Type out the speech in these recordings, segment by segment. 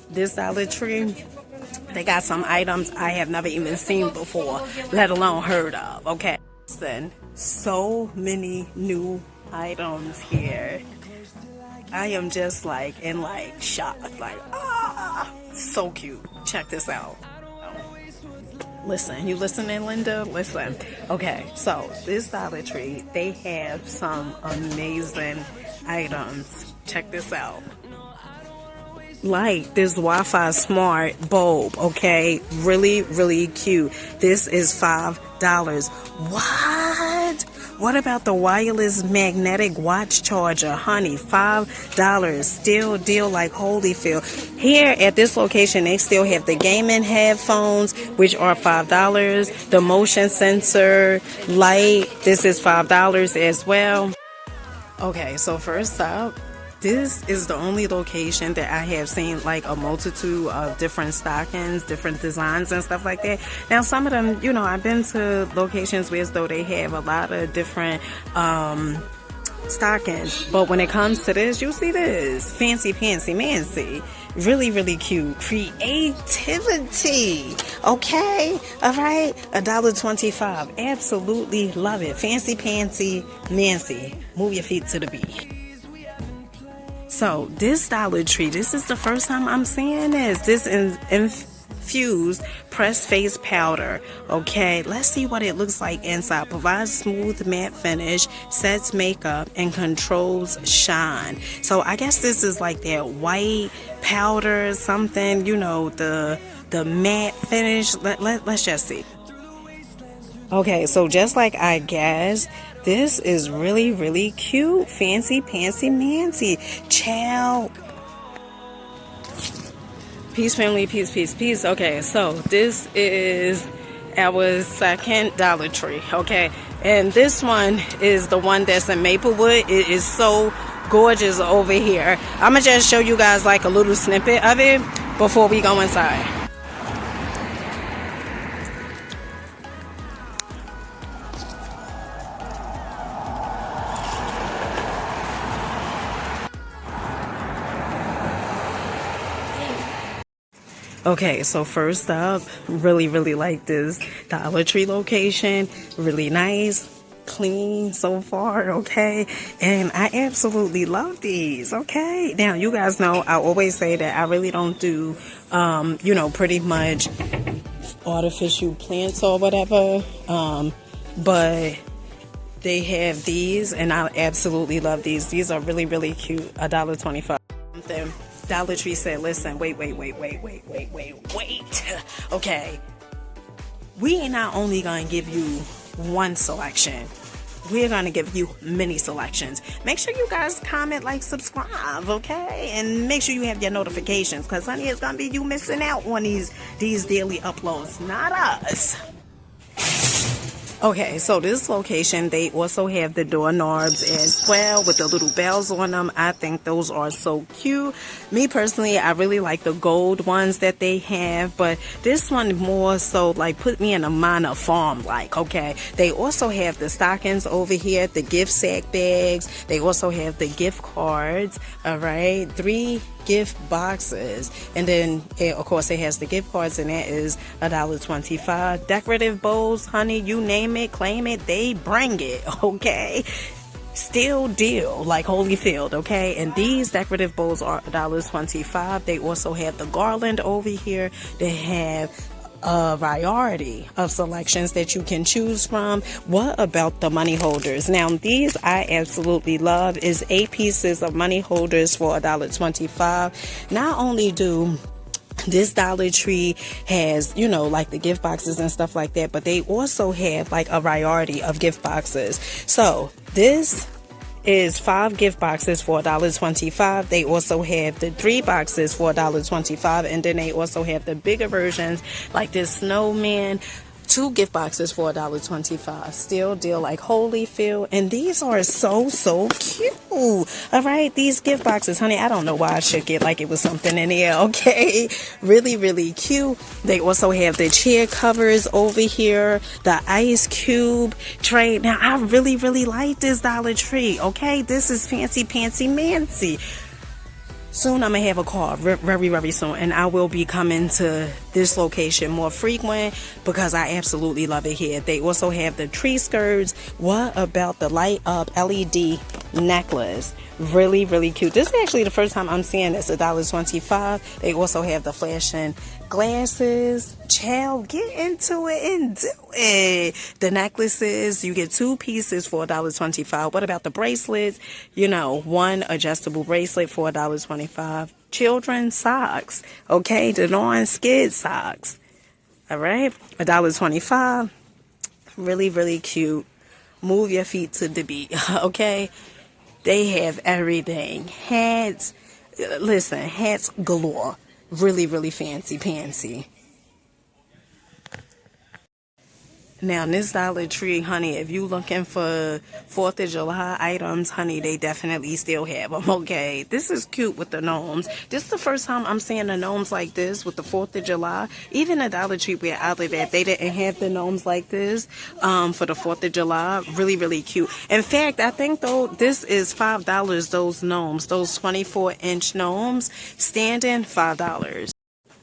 This Dollar Tree, they got some items I have never even seen before, let alone heard of, okay? Listen, so many new items here. I am just like in like shock, like, so cute. Check this out. Listen, you listening, Linda? Listen. Okay, so this Dollar Tree, they have some amazing items. Check this out. Like this Wi-Fi smart bulb, okay? Really, really cute. This is $5. What? What about the wireless magnetic watch charger? Honey, $5. Still deal like Holyfield. Here at this location, they still have the gaming headphones, which are $5. The motion sensor light, this is $5 as well. Okay, so first up, this is the only location that I have seen like a multitude of different stockings, different designs and stuff like that. Now, some of them, you know, I've been to locations where as though they have a lot of different stockings. But when it comes to this, you see this. Fancy Pantsy Mancy. Really, really cute. Creativity. Okay? Alright? $1.25. Absolutely love it. Fancy Pantsy Mancy. Move your feet to the beat. So this Dollar Tree, this is the first time I'm seeing this. This is infused pressed face powder. Okay, let's see what it looks like inside. Provides smooth matte finish, sets makeup, and controls shine. So I guess this is like that white powder, something, you know, the matte finish. Let's just see. Okay, so just like I guessed, this is really, really cute. Fancy Pantsy Mancy. Child. Peace, family. Peace, peace, peace. Okay, so this is our second Dollar Tree. Okay, and this one is the one that's in Maplewood. It is so gorgeous over here. I'm going to just show you guys like a little snippet of it before we go inside. Okay, so first up, really, really like this Dollar Tree location. Really nice, clean so far, okay? And I absolutely love these, okay? Now, you guys know I always say that I really don't do, you know, pretty much artificial plants or whatever. But they have these, and I absolutely love these. These are really, really cute. $1.25. Dollar Tree said, listen, wait. Okay, we ain't not only gonna give you one selection, we're gonna give you many selections. Make sure you guys comment, like, subscribe, okay? And make sure you have your notifications, because honey, it's gonna be you missing out on these daily uploads, not us. Okay, so this location, they also have the doorknobs as well with the little bells on them. I think those are so cute. Me personally, I really like the gold ones that they have, but this one more so like put me in a minor farm like, okay. They also have the stockings over here, the gift sack bags. They also have the gift cards, all right. 3 gift boxes, and then of course it has the gift cards, and that is $1.25. Decorative bowls, honey, you name it, claim it, they bring it, okay? Still deal like Holyfield, okay? And these decorative bowls are $1.25. They also have the garland over here. They have a variety of selections that you can choose from. What about the money holders? Now these I absolutely love. Is 8 pieces of money holders for $1.25. Not only do this Dollar Tree has, you know, like the gift boxes and stuff like that, but they also have like a variety of gift boxes. So this is 5 gift boxes for $1.25. They also have the 3 boxes for $1.25, and then they also have the bigger versions like this snowman. 2 gift boxes for $1.25. Still deal like Holyfield, and these are so cute. All right, these gift boxes, honey, I don't know why I shook it like it was something in there, okay? Really cute. They also have the chair covers over here, the ice cube tray. Now I really like this Dollar Tree, okay? This is Fancy Pantsy Mancy. Soon I'm gonna have a car, very, very soon, and I will be coming to this location more frequent because I absolutely love it here. They also have the tree skirts. What about the light up LED necklace? Really, really cute. This is actually the first time I'm seeing this, $1.25. They also have the flashing glasses. Child, get into it and do it. The necklaces, you get 2 pieces for $1.25. What about the bracelets? You know, 1 adjustable bracelet for $1.25. Children's socks, okay, the non-skid socks. All right, $1.25. Really, really cute. Move your feet to the beat, okay? They have everything. Hats, listen, hats galore. Really, really fancy pantsy. Now, this Dollar Tree, honey, if you looking for 4th of July items, honey, they definitely still have them, okay? This is cute with the gnomes. This is the first time I'm seeing the gnomes like this with the 4th of July. Even the Dollar Tree where I live at, they didn't have the gnomes like this for the 4th of July. Really, really cute. In fact, I think, though, this is $5, those gnomes, those 24-inch gnomes, standing $5.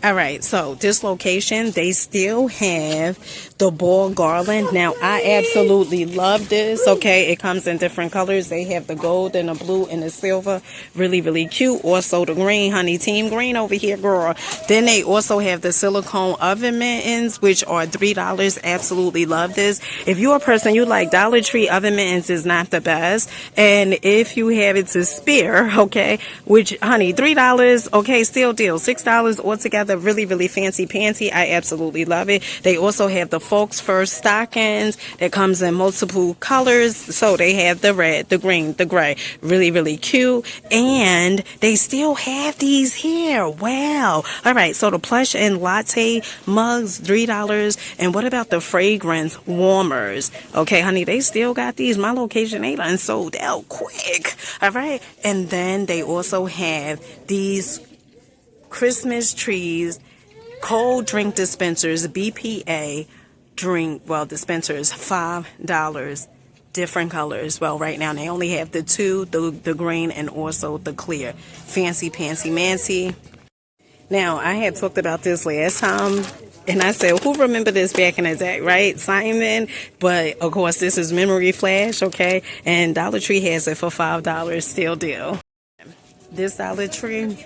All right, so this location, they still have the ball garland. Now, I absolutely love this, okay? It comes in different colors. They have the gold and the blue and the silver. Really, really cute. Also, the green, honey. Team green over here, girl. Then they also have the silicone oven mittens, which are $3. Absolutely love this. If you're a person, you like Dollar Tree oven mittens is not the best. And if you have it to spare, okay, which, honey, $3, okay, still deal. $6 altogether. Really, really fancy panty. I absolutely love it. They also have the folks first stockings that comes in multiple colors. So they have the red, the green, the gray. Really, really cute. And they still have these here. Wow. All right. So the plush and latte mugs, $3. And what about the fragrance warmers? Okay, honey, they still got these. My location, they done sold out quick. All right. And then they also have these Christmas trees, cold drink dispensers, BPA dispensers, $5, different colors. Well, right now they only have the 2, the green and also the clear. Fancy pantsy mancy. Now, I had talked about this last time, and I said, who remember this back in the day, right? Simon. But, of course, this is memory flash, okay? And Dollar Tree has it for $5, still deal. This Dollar Tree,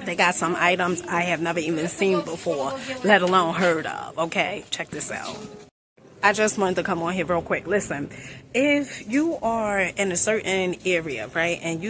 they got some items I have never even seen before, let alone heard of, okay? Check this out. I just wanted to come on here real quick. Listen, if you are in a certain area, right, and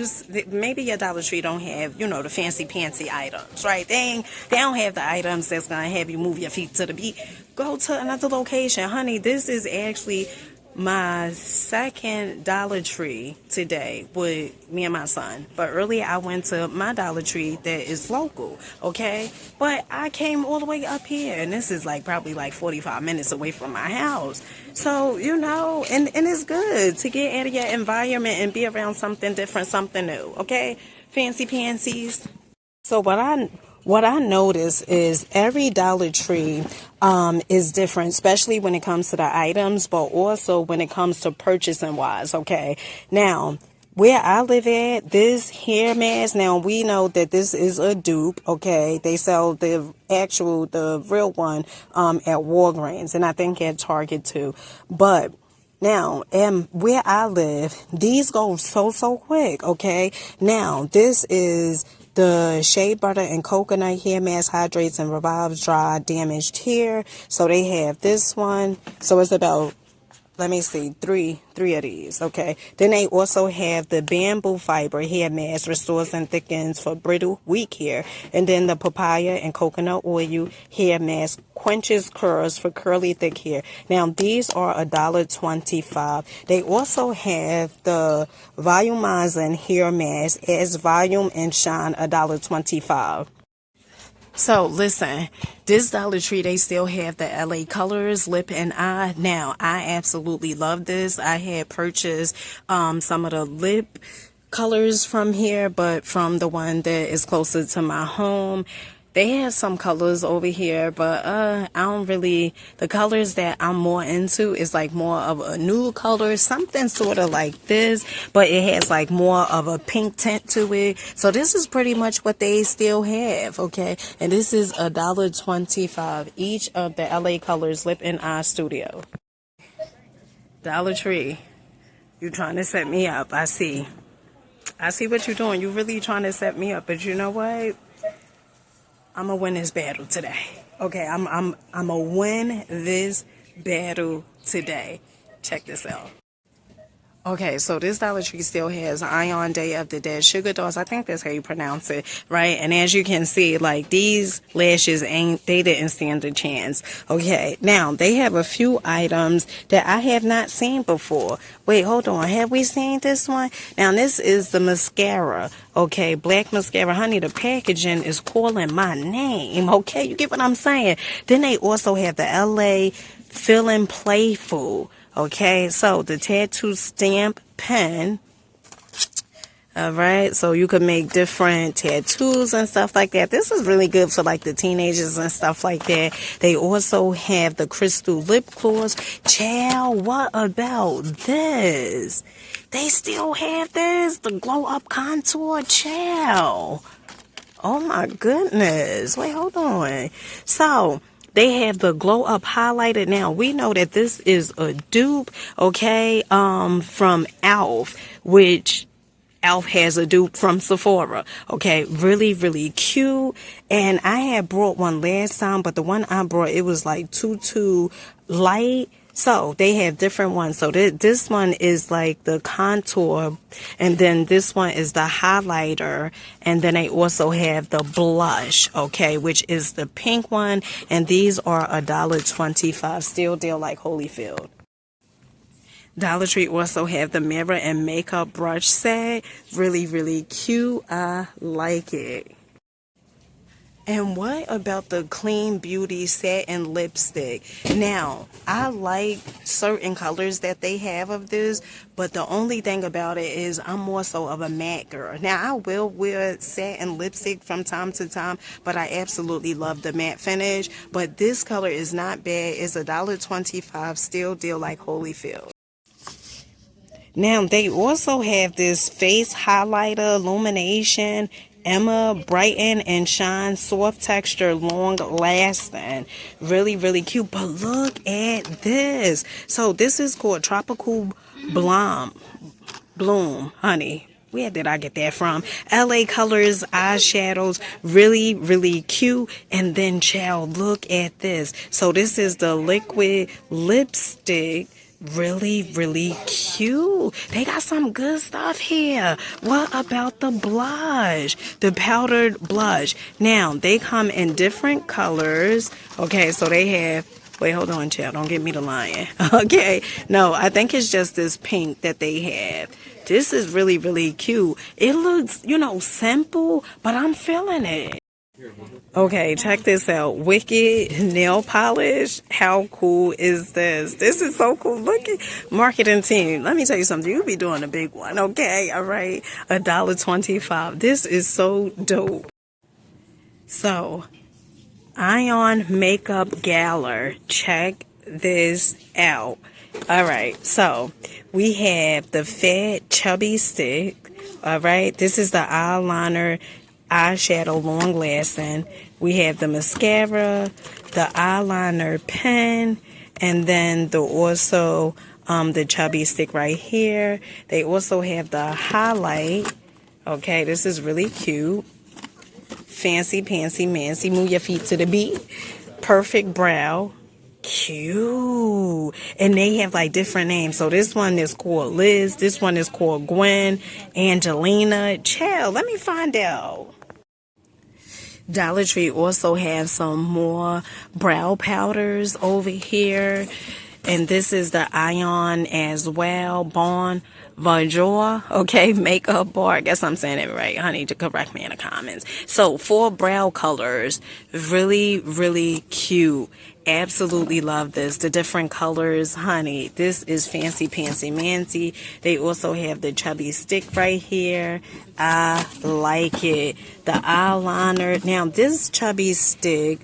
maybe your Dollar Tree don't have, you know, the fancy pantsy items, right? They don't have the items that's going to have you move your feet to the beat. Go to another location. Honey, this is actually my second Dollar Tree today with me and my son. But earlier I went to my Dollar Tree that is local, okay? But I came all the way up here, and this is probably 45 minutes away from my house. So, you know, and it's good to get out of your environment and be around something different, something new, okay? Fancy pansies. So what I notice is every Dollar Tree is different, especially when it comes to the items, but also when it comes to purchasing wise, okay? Now, where I live at, this hair mask, now we know that this is a dupe, okay? They sell the real one at Walgreens, and I think at Target too. But now, where I live, these go so quick, okay? Now, this is the Shea Butter and Coconut Hair Mask Hydrates and Revives Dry Damaged Hair. So they have this one. So it's about, let me see, three of these, okay? Then they also have the Bamboo Fiber Hair Mask, restores and thickens for brittle, weak hair. And then the Papaya and Coconut Oil Hair Mask quenches curls for curly, thick hair. Now, these are $1.25. They also have the Volumizing Hair Mask as Volume and Shine, $1.25. So, listen, this Dollar Tree, they still have the LA Colors Lip and Eye. Now, I absolutely love this. I had purchased some of the lip colors from here, but from the one that is closer to my home. They have some colors over here, but I don't really, the colors that I'm more into is like more of a nude color, something sort of like this, but it has like more of a pink tint to it. So this is pretty much what they still have, okay? And this is $1.25 each of the LA Colors Lip and Eye Studio. Dollar Tree, you trying to set me up, I see. I see what you're doing. You're really trying to set me up, but you know what? I'm gonna win this battle today. Okay, I'm gonna win this battle today. Check this out. Okay, so this Dollar Tree still has Ion Day of the Dead Sugar Dolls. I think that's how you pronounce it, right? And as you can see, like, these lashes they didn't stand a chance. Okay, now they have a few items that I have not seen before. Wait, hold on. Have we seen this one? Now, this is the mascara. Okay, black mascara. Honey, the packaging is calling my name. Okay, you get what I'm saying? Then they also have the LA Feelin' Playful. Okay, so the tattoo stamp pen. All right, so you can make different tattoos and stuff like that. This is really good for like the teenagers and stuff like that. They also have the crystal lip gloss. Child, what about this? They still have this, the glow up contour. Child. Oh my goodness. Wait, hold on. So they have the glow up highlighter. Now we know that this is a dupe, okay, from Elf, which Elf has a dupe from Sephora. Okay, really, really cute. And I had brought one last time, but the one I brought, it was like too light. So they have different ones. So this one is like the contour, and then this one is the highlighter, and then they also have the blush, okay, which is the pink one, and these are $1.25. Still deal like Holyfield. Dollar Tree also have the mirror and makeup brush set. Really, really cute. I like it. And what about the Clean Beauty satin lipstick? Now, I like certain colors that they have of this, but the only thing about it is I'm more so of a matte girl. Now, I will wear satin lipstick from time to time, but I absolutely love the matte finish. But this color is not bad. It's $1.25. Still deal like Holyfield. Now, they also have this face highlighter, illumination, Emma Brighten and Shine soft texture, long lasting. Really, really cute. But look at this. So this is called Tropical Bloom, honey. Where did I get that from? LA Colors eyeshadows. Really, really cute. And then, child, look at this. So this is the liquid lipstick. Really, really cute. They got some good stuff here. What about the blush? The powdered blush. Now, they come in different colors. Okay, so they have... Wait, hold on, child. Don't get me to lying. Okay. No, I think it's just this pink that they have. This is really, really cute. It looks, simple, but I'm feeling it. Okay, check this out. Wicked nail polish. How cool is this? This is so cool. Look at marketing team. Let me tell you something. You be doing a big one, okay? All right, $1.25. This is so dope. So, Ion Makeup Gala. Check this out. All right, so we have the Fat Chubby Stick. All right, this is the eyeliner eyeshadow long lasting. We have the mascara, the eyeliner pen, and then the chubby stick right here. They also have the highlight. Okay, this is really cute. Fancy pantsy mancy, move your feet to the beat. Perfect brow. Cute. And they have like different names. So this one is called Liz, this one is called Gwen, Angelina. Child, let me find out. Dollar Tree also has some more brow powders over here. And this is the Ion as well. Bon Voyeur, okay, makeup bar. I guess I'm saying it right, honey, to correct me in the comments. So 4 brow colors. Really, really cute. Absolutely love this. The different colors, honey. This is fancy pantsy mancy. They also have the chubby stick right here. I like it. The eyeliner. Now this chubby stick,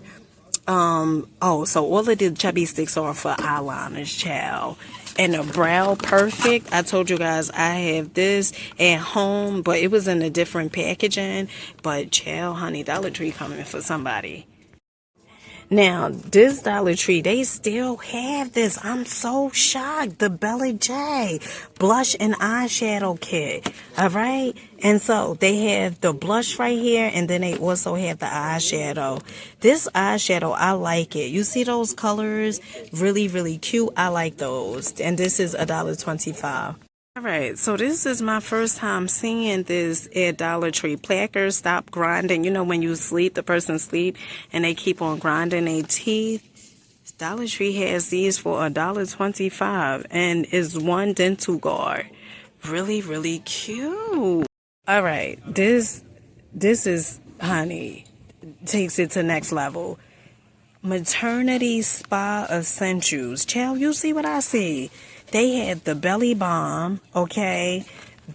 oh, so all of the chubby sticks are for eyeliners, child. And the Brow Perfect, I told you guys I have this at home, but it was in a different packaging. But child, honey, Dollar Tree coming for somebody. Now, this Dollar Tree, they still have this. I'm so shocked. The Bella J blush and eyeshadow kit. All right. And so they have the blush right here, and then they also have the eyeshadow. This eyeshadow, I like it. You see those colors? Really, really cute. I like those. And this is $1.25. All right, so this is my first time seeing this at Dollar Tree. Plackers, stop grinding. You know, when you sleep, the person sleep, and they keep on grinding their teeth. Dollar Tree has these for $1.25, and is one dental guard. Really, really cute. All right, this is, honey, takes it to next level. Maternity Spa Essentials. Child, you see what I see? They had the Belly Balm, okay,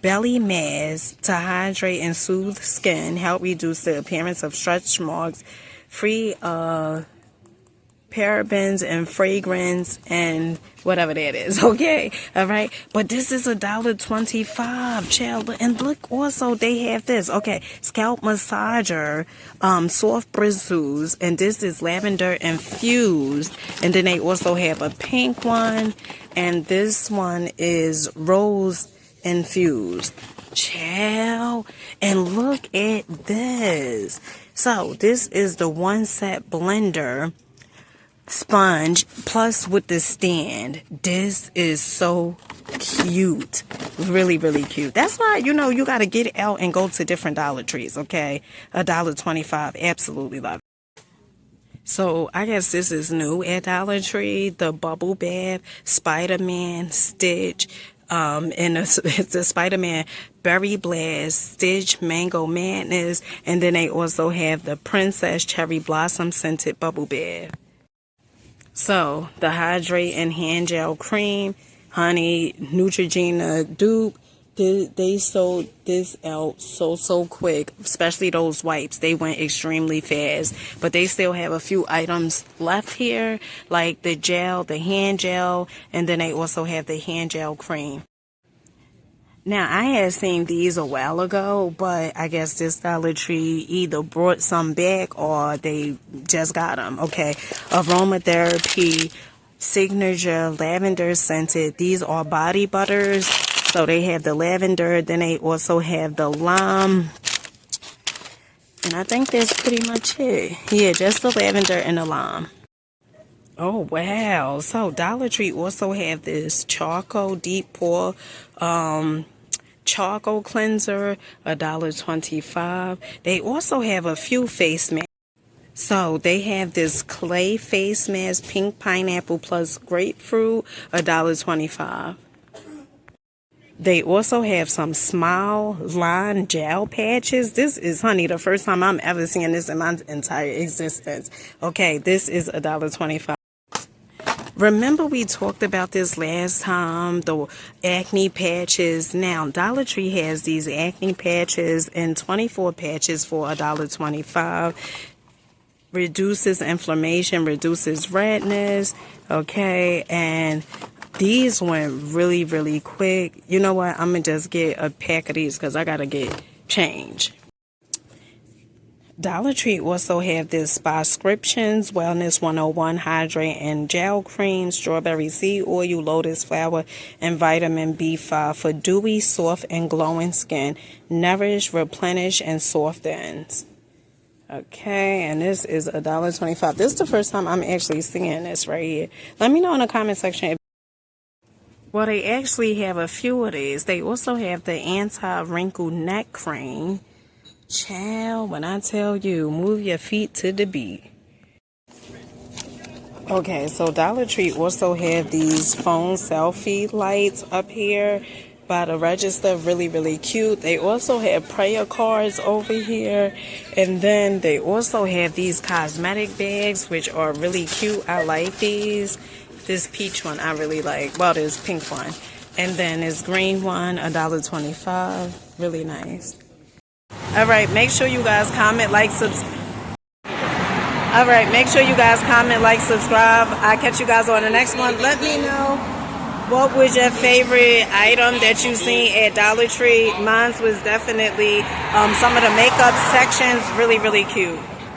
Belly Mask to hydrate and soothe skin, help reduce the appearance of stretch marks, free parabens and fragrance and whatever that is, okay, all right, but this is $1.25, child. And look, also they have this, okay, scalp massager, soft bristles, and this is lavender infused, and then they also have a pink one, and this one is rose infused, child. And look at this. So this is the one set blender sponge plus with the stand. This is so cute. Really, really cute. That's why, you know, you got to get out and go to different Dollar Trees, okay? $1.25. Absolutely love it. So I guess this is new at Dollar Tree. The Bubble Bath Spider-Man Stitch. And it's the Spider-Man Berry Blast, Stitch, Mango Madness. And then they also have the Princess Cherry Blossom Scented Bubble Bath. So, the Hydrate and Hand Gel Cream, honey, Neutrogena dupe, they sold this out so quick, especially those wipes. They went extremely fast, but they still have a few items left here, like the gel, the hand gel, and then they also have the hand gel cream. Now, I had seen these a while ago, but I guess this Dollar Tree either brought some back or they just got them, okay? Aromatherapy Signature Lavender Scented. These are body butters. So they have the lavender, then they also have the lime. And I think that's pretty much it. Yeah, just the lavender and the lime. Oh, wow. So Dollar Tree also have this charcoal deep pore charcoal cleanser, $1.25. They also have a few face masks. So they have this clay face mask, pink pineapple plus grapefruit, $1.25. They also have some Smile Line gel patches. This is, honey, the first time I'm ever seeing this in my entire existence. Okay, this is $1.25. Remember we talked about this last time, the acne patches. Now, Dollar Tree has these acne patches in 24 patches for $1.25. Reduces inflammation, reduces redness, okay, and these went really, really quick. You know what? I'm going to just get a pack of these because I got to get change. Dollar Tree also have this Spa-scriptions, Wellness 101, Hydrate and Gel Cream, Strawberry Seed Oil, Lotus Flower, and Vitamin B5 for dewy, soft, and glowing skin. Nourish, replenish, and softens. Okay, and this is $1.25. This is the first time I'm actually seeing this right here. Let me know in the comment section. Well, they actually have a few of these. They also have the anti-wrinkle neck cream. Child, when I tell you, move your feet to the beat. Okay, so Dollar Tree also have these phone selfie lights up here. by the register. Really, really cute. They also have prayer cards over here. And then they also have these cosmetic bags, which are really cute. I like these. This peach one I really like. Well, this pink one. And then this green one, $1.25. Really nice. Alright, make sure you guys comment, like, subscribe. Alright, make sure you guys comment, like, subscribe. I'll catch you guys on the next one. Let me know what was your favorite item that you seen at Dollar Tree. Mine was definitely some of the makeup sections. Really, really cute.